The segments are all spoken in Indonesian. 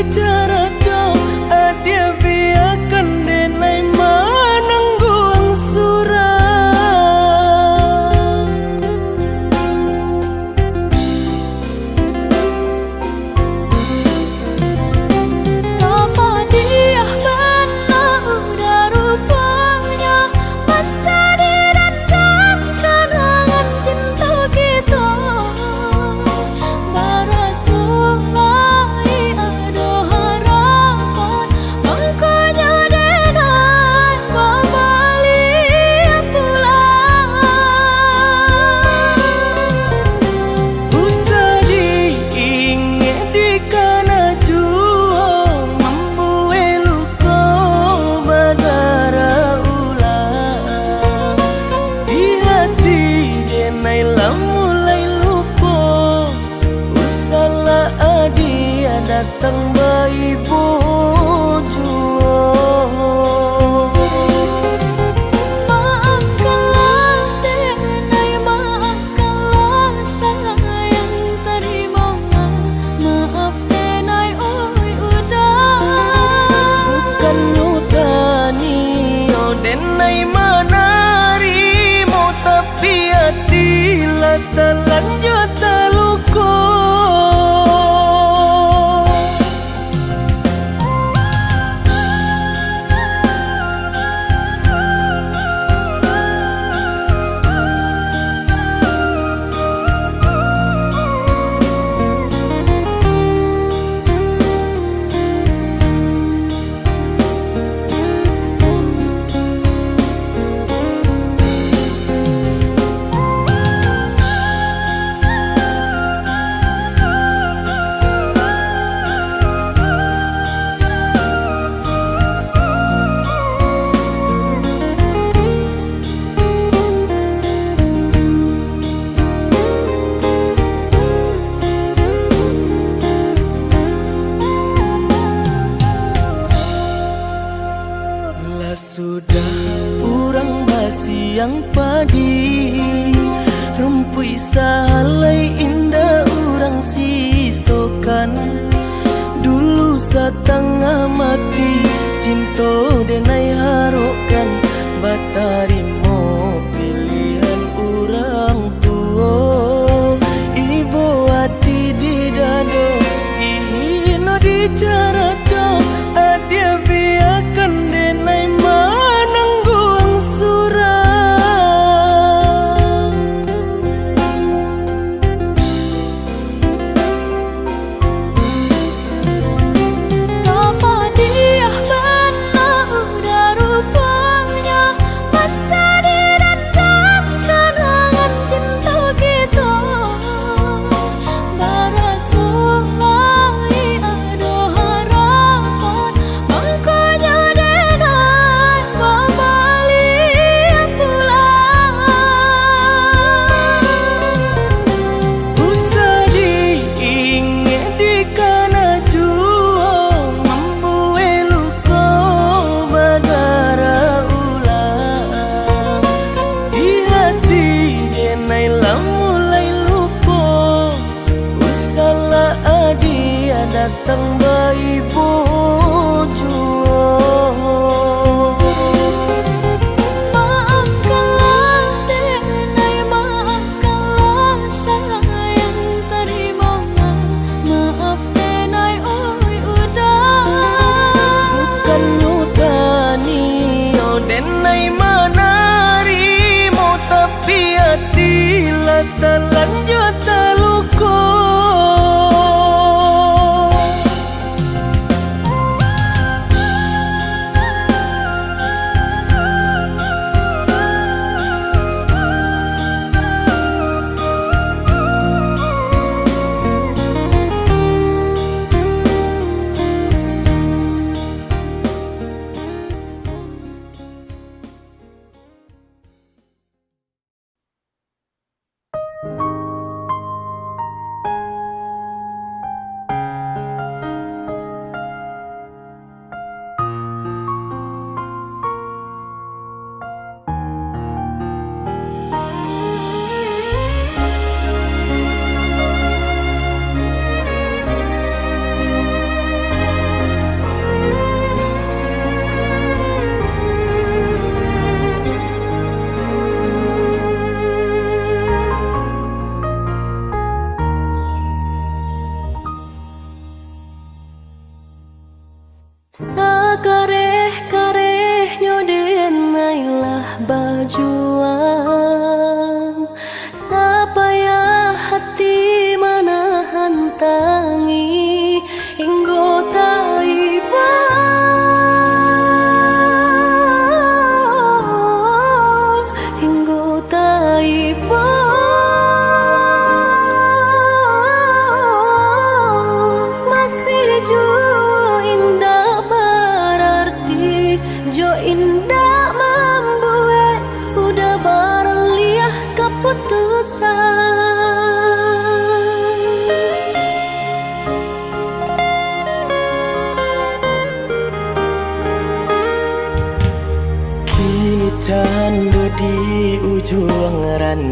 dicara co adia biarkan denai manangguang surang. Apa dia benar udah rupanya mencari rendam kenangan cinta kita. Barasulai ada harapan mangkanya denai babalik pulang. Usah diingat di kana jua membue luka badara ulang. Di hati denai lah mulai lupa. Usahlah adia datang bayi bujua. Maafkanlah denai, maafkanlah sayang terimolah. Maaf denai oi udah. Bukan nyutani oh denai manarimo tapi hati lah terlanjut terluka. Lah sudah urang basi yang padi rumpui salai indah urang sisokan. Dulu setengah mati cinta denai harokan batarimo pilihan urang tua. Ibu hati di dado ino dicara co adia biarkan denai manangguang surang. Apa dia benar udah rupanya mencari rendam kenangan cinta kita. Barasulai ada harapan mangkanya denai babalik pulang. Usah diingat di kana jua membue luka badara ulang. Di hati denai lah mulai lupa. Usahlah adia datang bayi bujua. Maafkanlah denai, maafkanlah sayang terimolah. Maaf denai oi udah. Bukan nyutani oh denai manarimo tapi hati lah terlanjut terluka.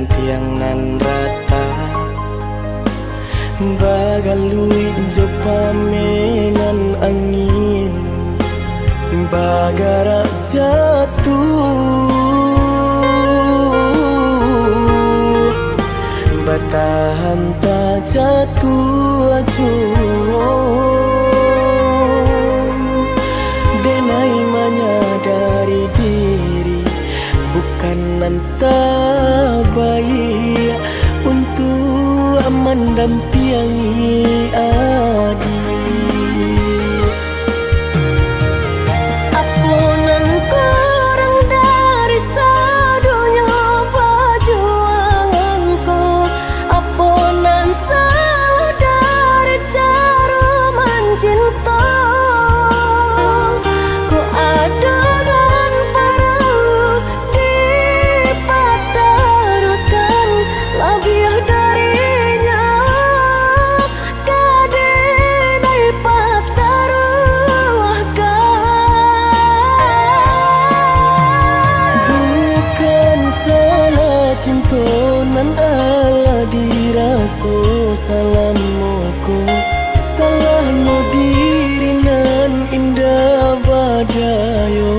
rantiang nan rata bagalui jo pamenan angin bagara jatuh batahan tak jatuh acuh denai menyadari diri bukan nanta baik untuk mendampingi adik. Apunan kurang dari sadunya perjuanganku, apunan salah dari cara mencinta. Ku ada dan perlu dipatarukan lebih darinya kadai pataruahkan. Bukan salah cinta nan ala dirasa salamuku salahnya diri nan indah badayo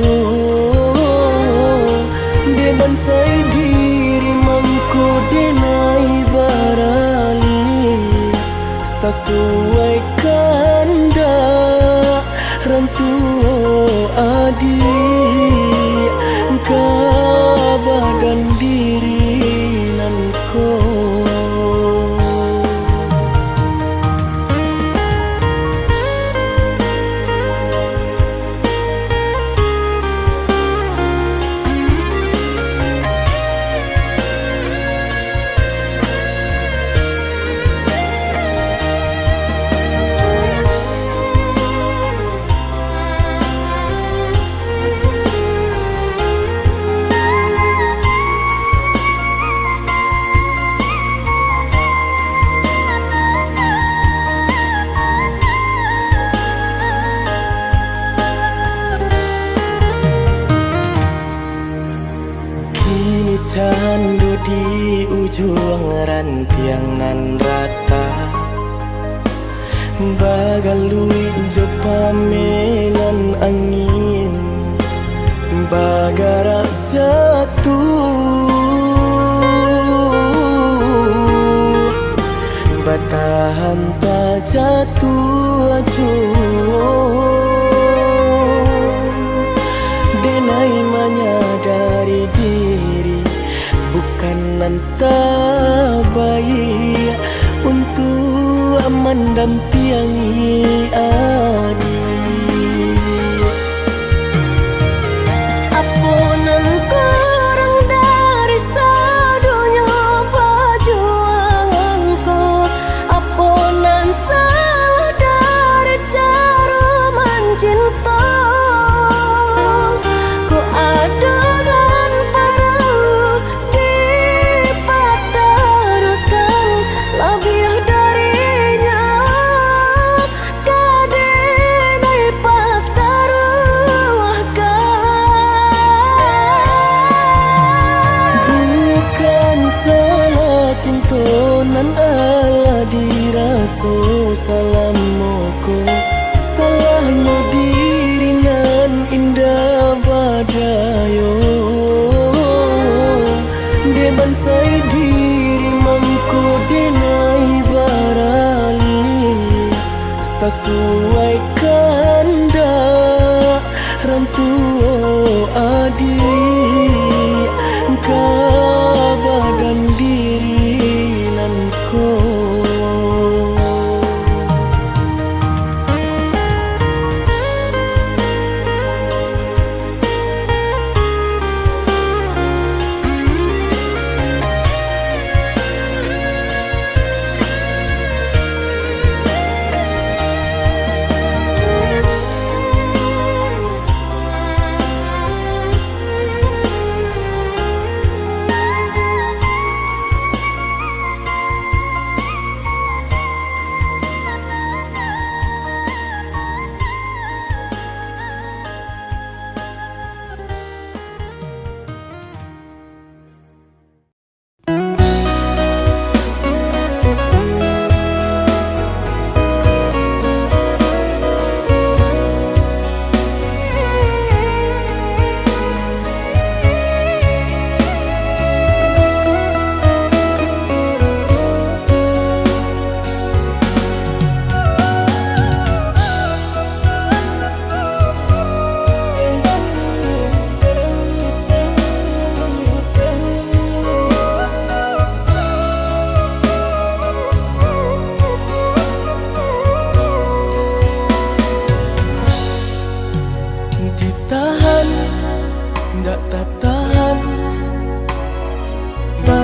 deban sai diri mangku denai barali sesuai kanda rantu adik kabadan diri nan ko. Kini candu di ujung rantiang nan rata bagalui jo pamenan angin bagara jatuh batahan tak jatuh acuh denai menyadari diri bukan nanta baik untuk mendampingi adik. Apunan kurang dari sadunya perjuanganku, apunan salah dari cara mencinta. Ku ada dan perlu dipatarukan lebih darinya kadai pataruahkan. Bukan salah cinta nan ala dirasa salamuku salahnya diri nan indah badayo deban sai diri mangku denai barali sesuai kanda rantu adik kabadan diri nan ko.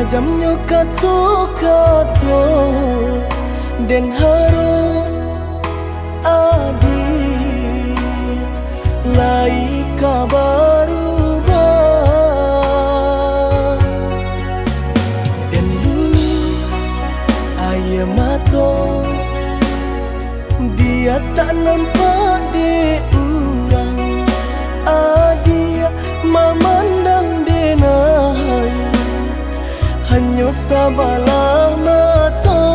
jamnya kato-kato den haro adi lai kabaru den lulu aye mato dia tak nampak de urang adi memandang denai hanya sabalah mata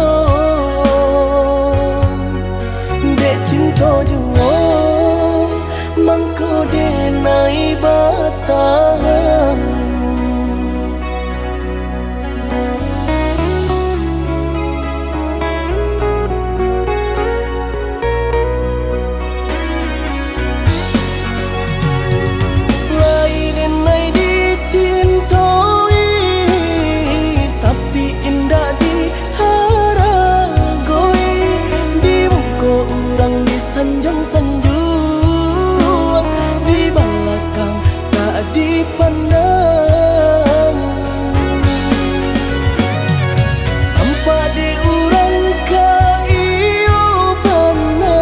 dek cinta jua mangko denai batang sanjung di belakang tak dipandang tanpa diurang kaiyo bana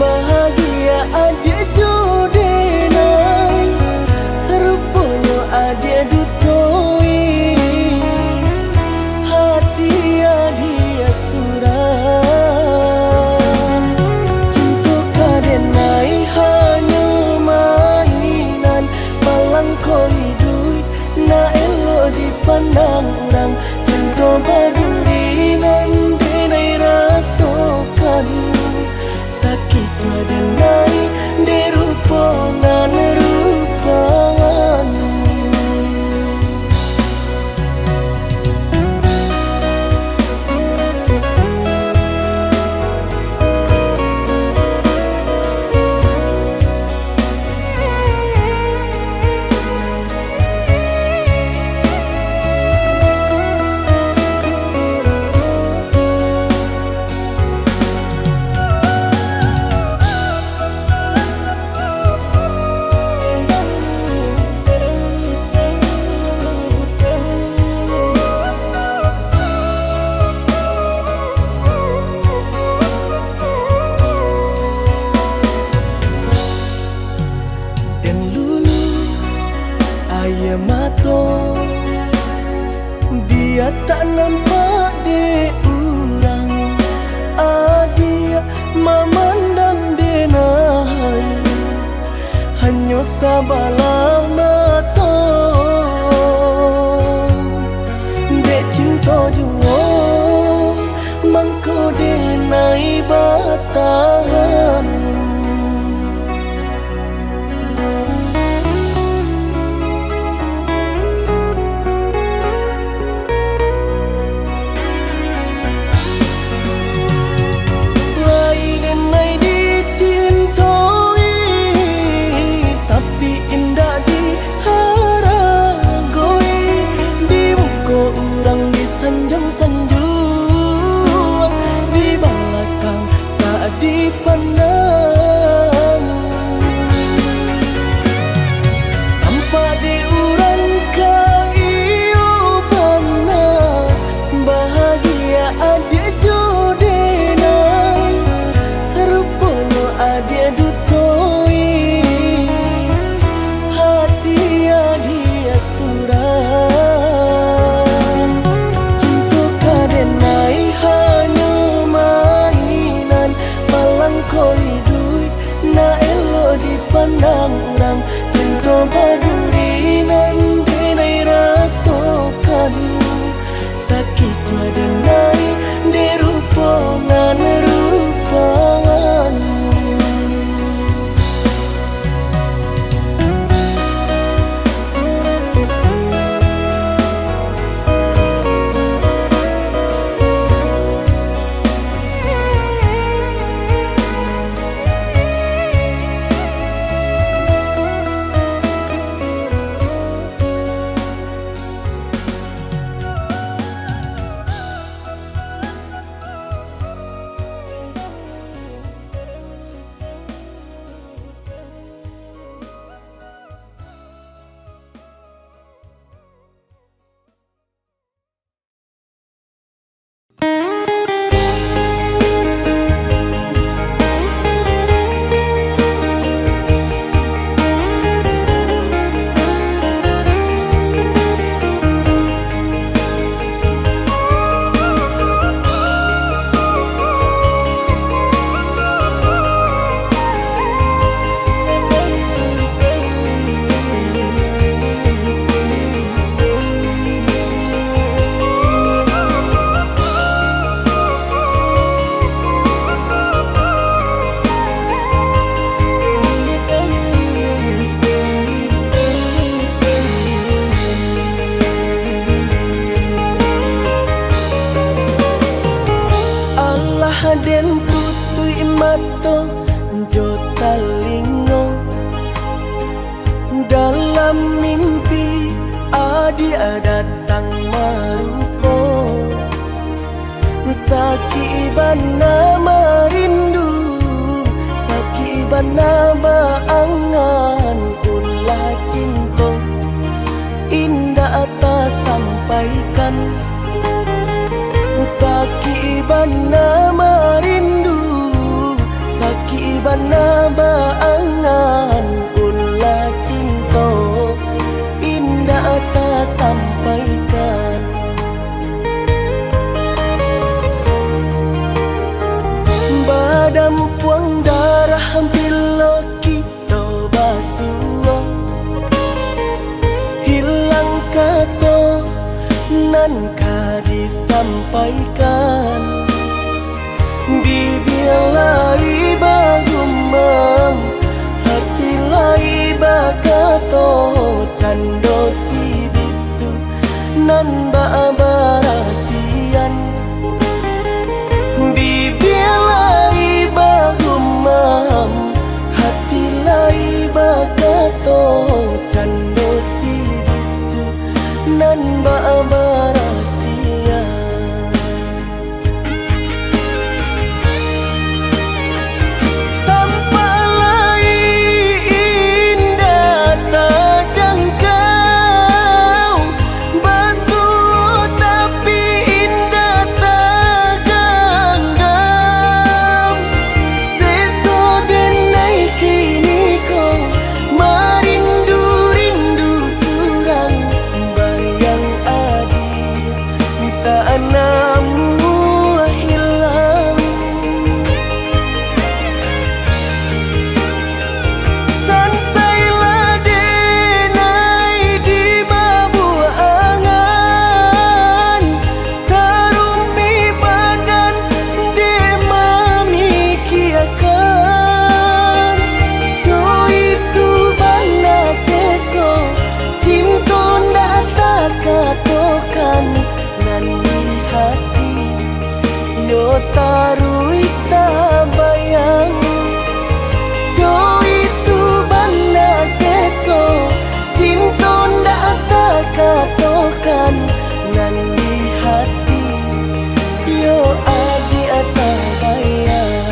bahagia adia jodenai rupanya adia dutoi hati adia surah na elo dipandang orang cinta baduri nan denai rasakan tak kicau denai derupongan rupangan aye mato dia tak nampak de urang adia memandang denai hanya sabalah mata dek cinta jua mangko denai batahan sanjung di belakang tak dipandang tanpa diurang kaiyo bana bahagia adia jodenai rupanya adia dutoi hati adia surah na elo dipandang orang cinta baduri nan denai rasakan tak kicau denai derupongan rupangan tui mato jotalingo dalam mimpi dia datang marupo sakiban nama rindu sakiban nama angan ulah cinta indah tak sampaikan sakiban nama rindu sakiban nama angan ulah cinta indah tak sampaikan. Badam puang darah bila kita basuh hilang kata nan ka disampaikan bibir lai bagumam hati lai bakato cando si bisu nan barasian bibir lai bagumam hati lai bakato cando si bisu nan barasian. Yo tarui tabayang Jo itu banda seso cinta ndak takatokan nan di hati yo adi atabayang.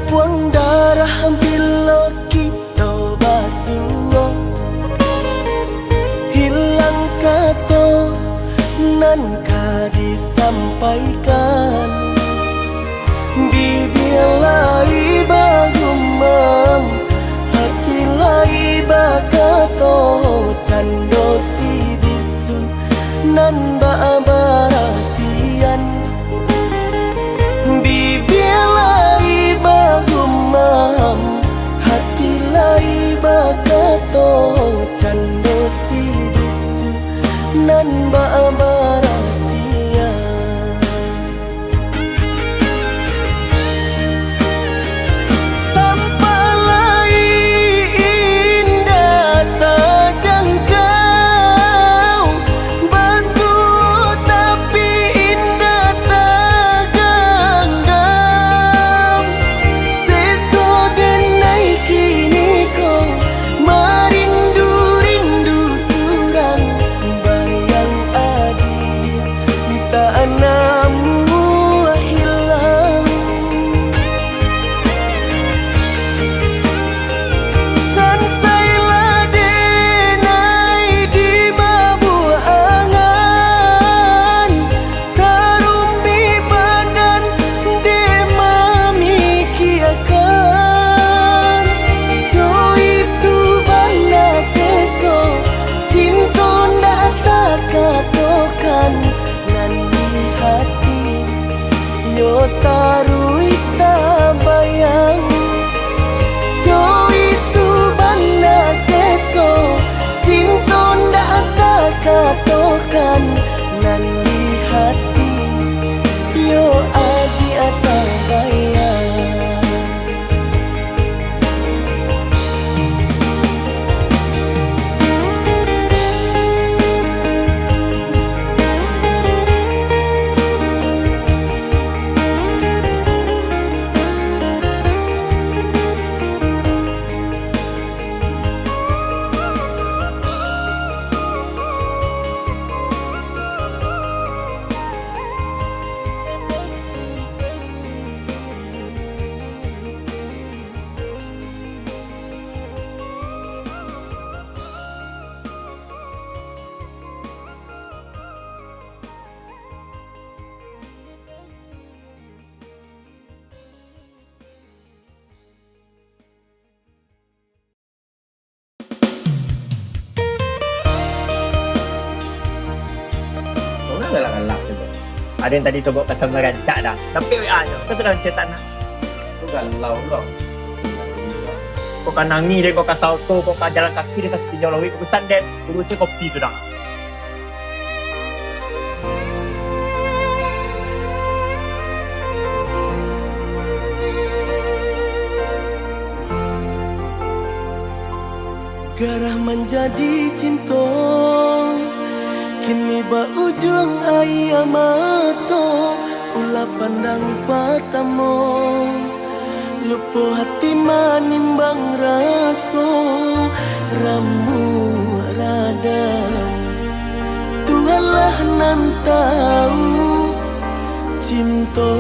Puang darah bila kita basuh hilang kata nan ka disampaikan bibir lai bagumam hati lai bakato cando si bisu nan barasian bibir lai bagumam hati lai bakato cando si bisu nan barasian. Tanpa lai indah tak jangkau basuh tapi indah tak genggam seso denai kini ko marindu rindu surang bayang adi tarui tak bayang Jo itu banda seso cinta ndak tak katokan nan di hati yo adi atau bayang Orang galak-galak saja. Ada yang tadi sobok kata merancak dah. Tapi WA nya. Kau sedang cetak nak. Itu galau loh. Kau kan nangi dia, kau kan salto, kau kan jalan kaki dia kasih pinjau lawik. Kau sandet. Urusnya kopi tu dah. Garah menjadi cinta kini ba ujung ayam mata ulah pandang pertama lupa hati manimbang rasa ramu radam Tuhanlah nan tahu cinta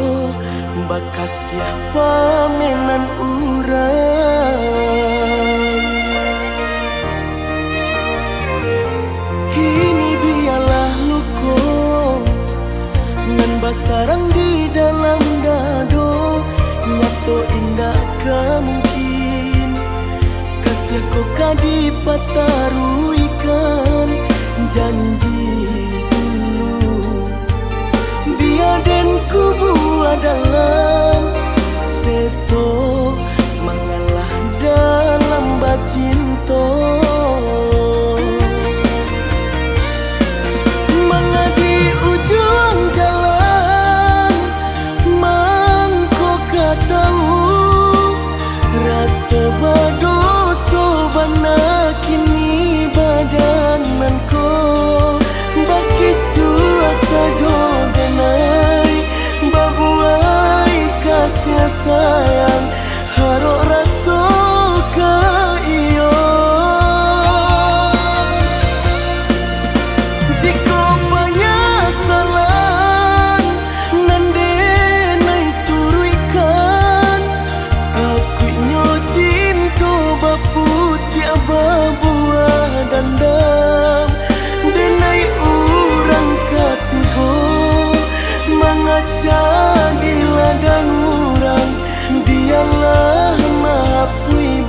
bakas siapa menan urang kini biarlah luka nan basarang di dalam dado nyato indah kemungkin kasih kau kadi pataruikan janji dulu biar dan kubu adalah seso mengalah dalam bacinta mengadi ujung jalan mangko tahu rasa badoso bana kini badananku begitu asa jodenai babuai kasih sayang harok rasa ke iyo jika banyak salah nande nai turuikan aku cinta baput tiaba buah dandam denai urang katigo mengacak di ladang urang dialah mapui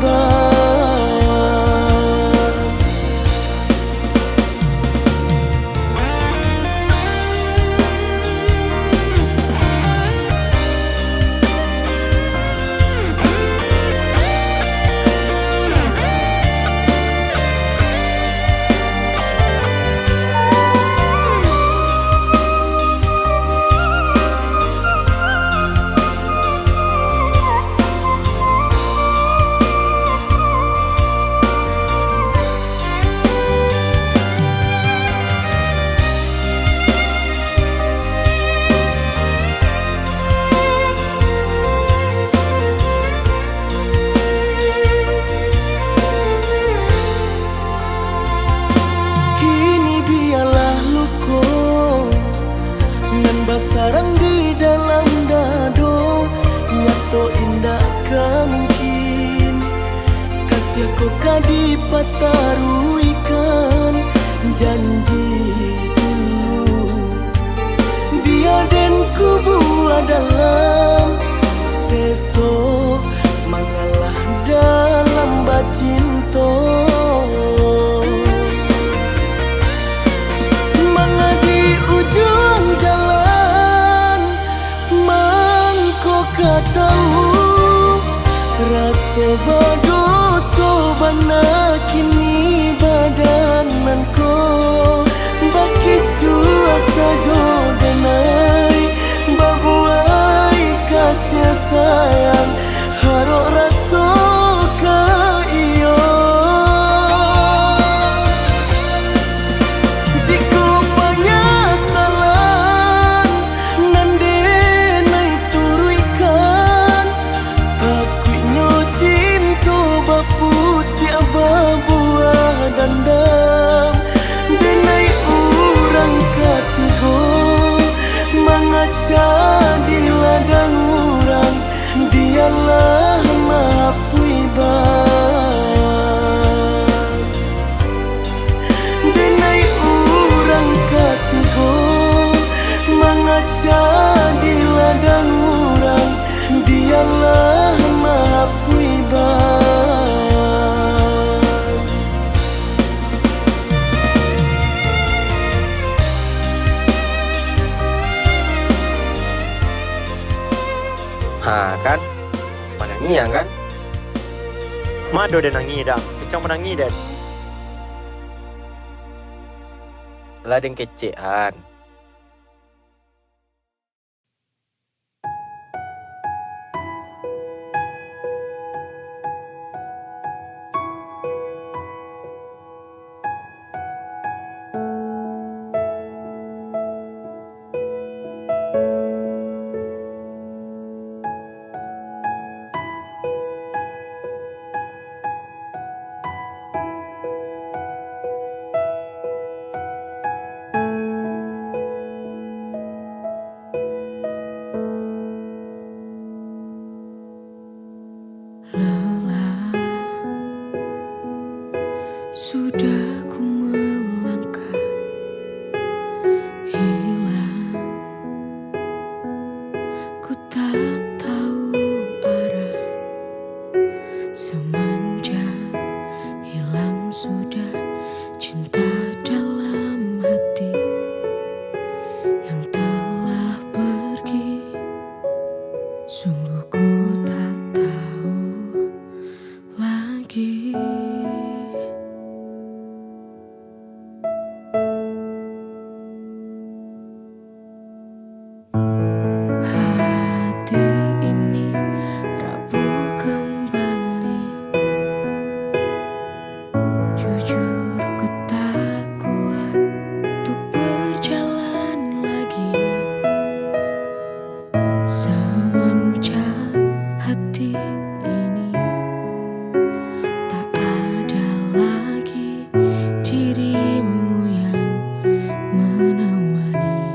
sarang di dalam dado nyato indah kemungkin kasih kau kadi pataruikan janji dulu biar dan kubu adalah seso mengalah dalam bacinta mengadi ujung jalan Sebadoso bana kini badananko Bakitu asa jodenai Babuai kasih sayang Harok raso ka iyo Jika penyesalan Nande nai turuikan Akuinyo cinta bapu tiaba buah dandam Denai urang katigo Mengaca di ladang urang Dialah mapui bang Denai urang katigo Mengaca di ladang urang Dialah mapui bang Ha kan, menangi ya kan? Mado dan nangi dah. Kecang menangi dan. Lah deng kecean. Lelah sudah ku melangkah hilang ku tak tahu arah semenjak hilang sudah cinta dalam hati yang telah pergi sungguh ku tak tahu lagi. Hati ini rapuh kembali. Jujur ku tak kuat untuk berjalan lagi. Semenjak hati ini tak ada lagi dirimu yang menemani.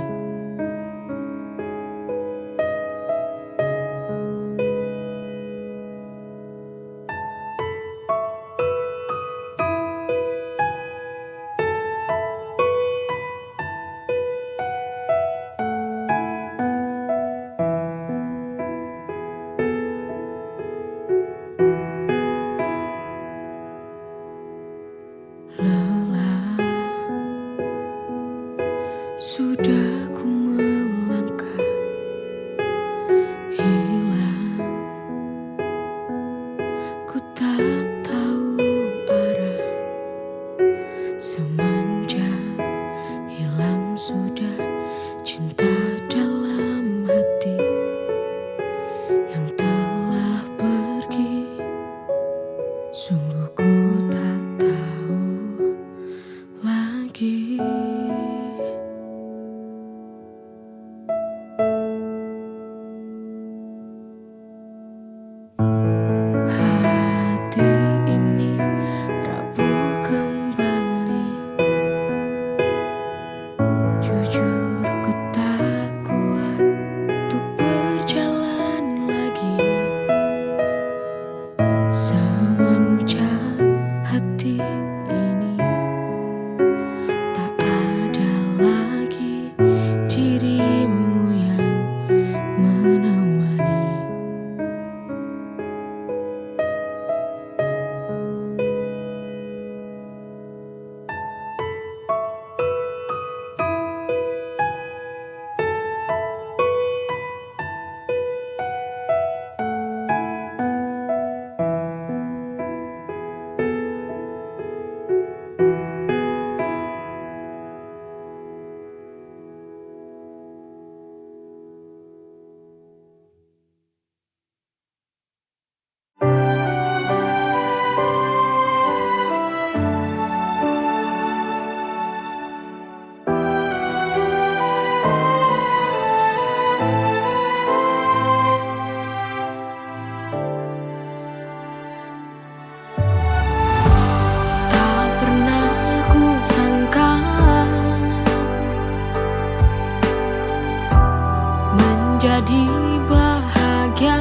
Lelah sudah ku melangkah hilang ku tak tahu arah semenjak hilang sudah cinta dalam hati yang telah pergi sungguh ku tak tahu lagi. menjadi bahagia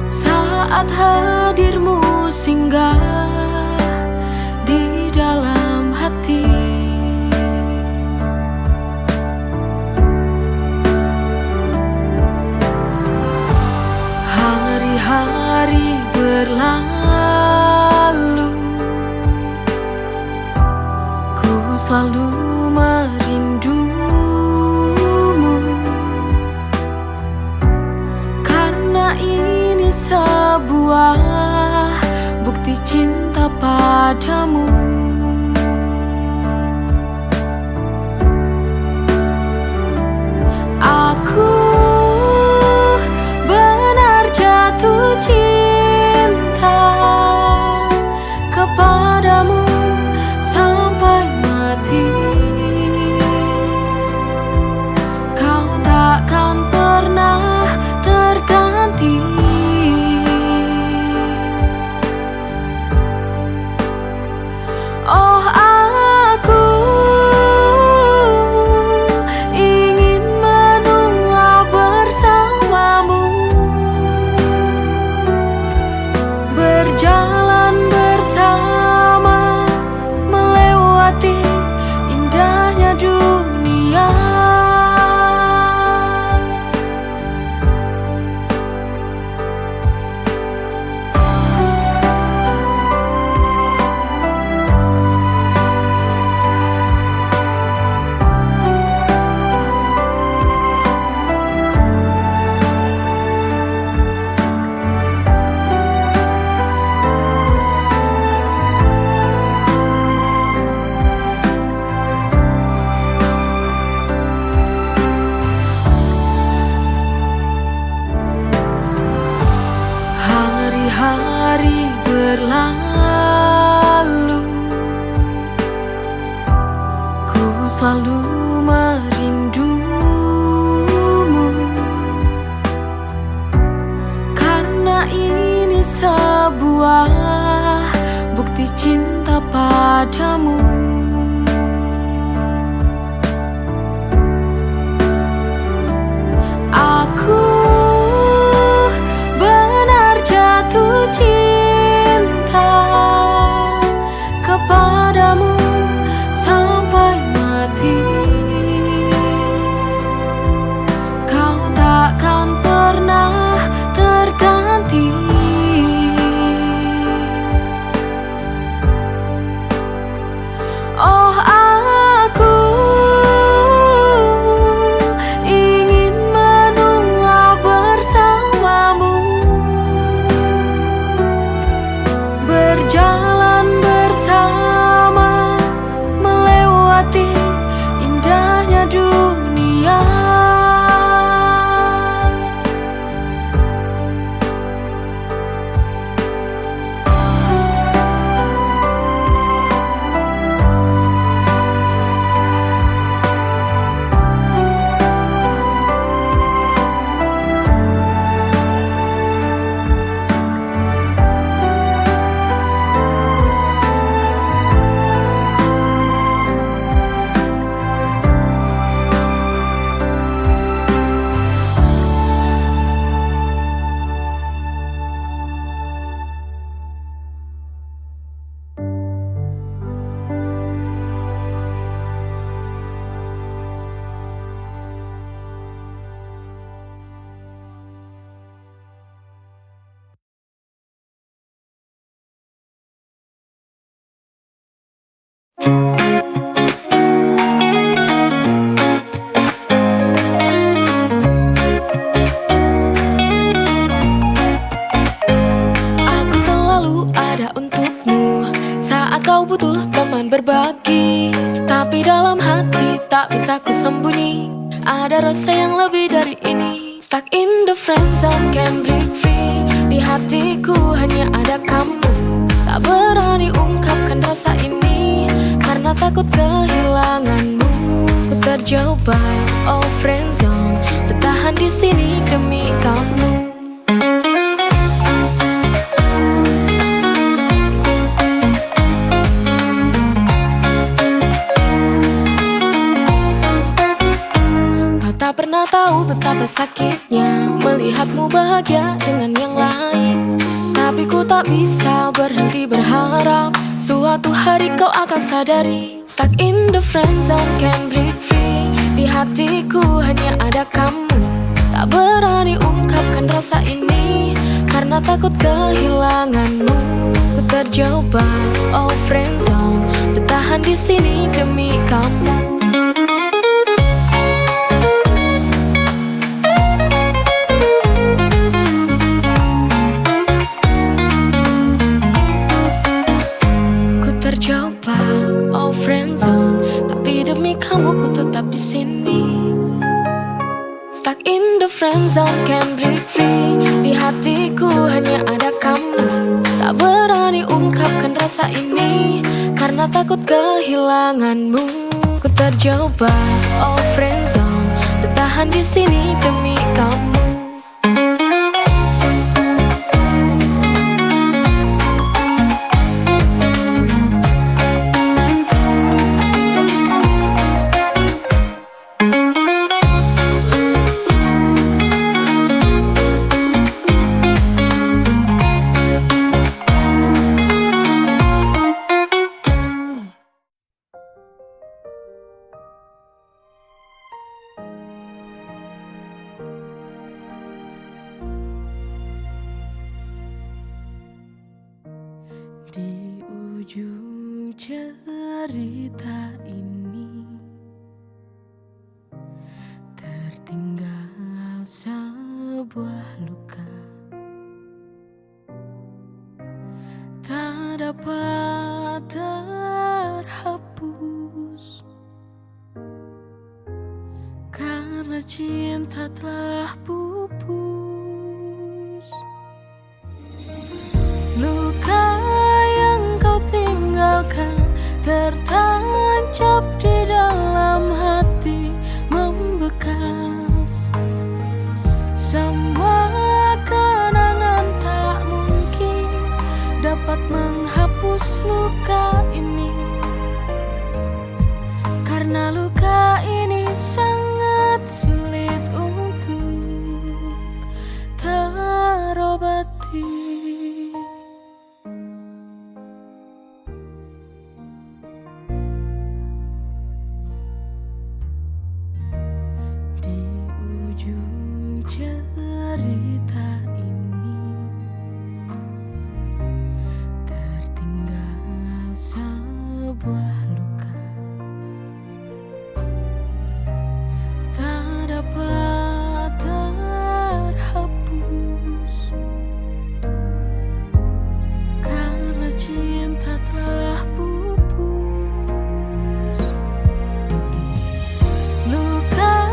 saat hadirmu singgah di dalam hati. Hari-hari berlalu, ku selalu merindumu, karena ini sebuah bukti cinta padamu. Aku benar jatuh cinta kepadamu sampai mati. Kau takkan pernah terganti. Oh, aku ingin menua bersamamu, berjalan bersama, melewati indahnya dunia. Hari-hari berlalu, ku selalu merindumu, karena ini sebuah bukti cinta padamu. Aku benar jatuh cinta kepadamu sampai mati. Kau takkan pernah terganti. Oh, aku ingin menua bersamamu, berjalan bersama, melewati indahnya dunia. Aku selalu ada untukmu saat kau butuh teman berbagi, tapi dalam hati tak bisa ku sembunyi, ada rasa yang lebih dari ini. Stuck in the friend zone, can't break free. Di hatiku hanya ada kamu, tak berani ungkapkan rasa ini karena takut kehilanganmu. Ku terjebak, oh friend zone, bertahan di sini demi kamu. Tak pernah tahu betapa sakitnya melihatmu bahagia dengan yang lain. Tapi ku tak bisa berhenti berharap suatu hari kau akan sadari. Stuck in the friend zone, can't break free. Di hatiku hanya ada kamu. Tak berani ungkapkan rasa ini karena takut kehilanganmu. Ku terjebak, oh friend zone, bertahan di sini demi kamu. Terjebak, oh friendzone, tapi demi kamu ku tetap di sini. Stuck in the friendzone, can't break free. Di hatiku hanya ada kamu. Tak berani ungkapkan rasa ini karena takut kehilanganmu. Ku terjebak, oh friendzone, bertahan di sini demi kamu. Di ujung cerita ini tertinggal sebuah luka, tak dapat terhapus karena cinta telah pupus. Luka yang kau tinggalkan tertancap di dalam hati, membekas. Semua kenangan tak mungkin dapat menghapus luka ini, karena luka ini sangat sulit untuk terobati. Cerita ini tertinggal sebuah luka, tak dapat terhapus karena cinta telah pupus. Luka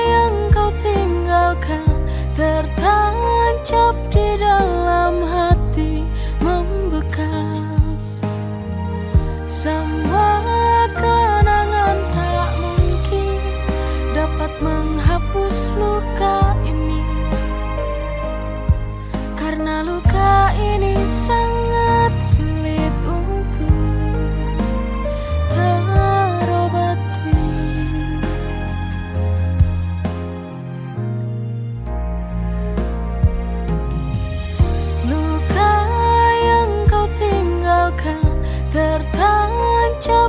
yang kau tinggalkan tertancap di dalam hati, membekas. Semua kenangan tak mungkin dapat menghapus luka ini, karena luka ini sangat sulit untuk terobati. Luka yang kau tinggalkan tertancap